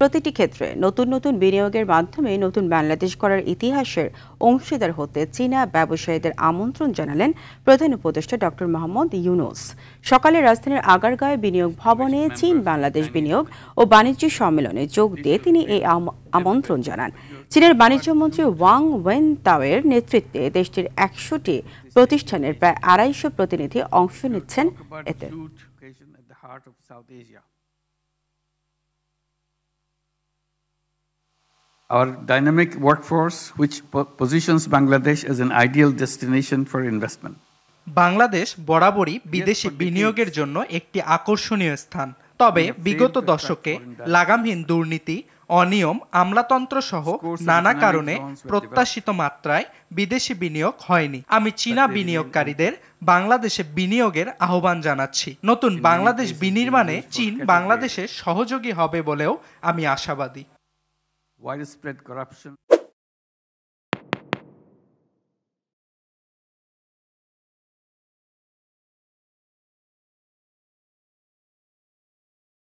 প্রতিটি ক্ষেত্রে নতুন নতুন বিনিয়োগের মাধ্যমে নতুন বাংলাদেশ গড়ার ইতিহাসের অংশীদার হতে চীনা ব্যবসায়ীদের আমন্ত্রণ জানালেন প্রধান উপদেষ্টা ডক্টর মোহাম্মদ ইউনূস। সকালে রাজধানীর আগারগাঁওয়ে বিনিয়োগ ভবনে চীন বাংলাদেশ বিনিয়োগ ও বাণিজ্য সম্মেলনে যোগ দিয়ে তিনি এই আমন্ত্রণ জানান। চীনের বাণিজ্যমন্ত্রী ওয়াং ওয়েনতাওয়ের নেতৃত্বে দেশটির ১০০টি প্রতিষ্ঠানের প্রায় ২৫০ প্রতিনিধি অংশ নিচ্ছেন এতে। Our dynamic workforce, which positions Bangladesh as an ideal destination for investment. Bangladesh বরাবরই বিদেশি বিনিয়োগের জন্য একটি আকর্ষণীয় স্থান। তবে বিগত দশকে লাগামহীন দুর্নীতি, অনিয়ম, আমলাতন্ত্র সহ নানা কারণে প্রত্যাশিত মাত্রায় বিদেশি বিনিয়োগ হয়নি। আমি চীনা বিনিয়োগকারীদের বাংলাদেশে বিনিয়োগের আহ্বান জানাচ্ছি। নতুন বাংলাদেশ বিনির্মাণে চীন বাংলাদেশের সহযোগী হবে বলেও আমি আশাবাদী। Widespread corruption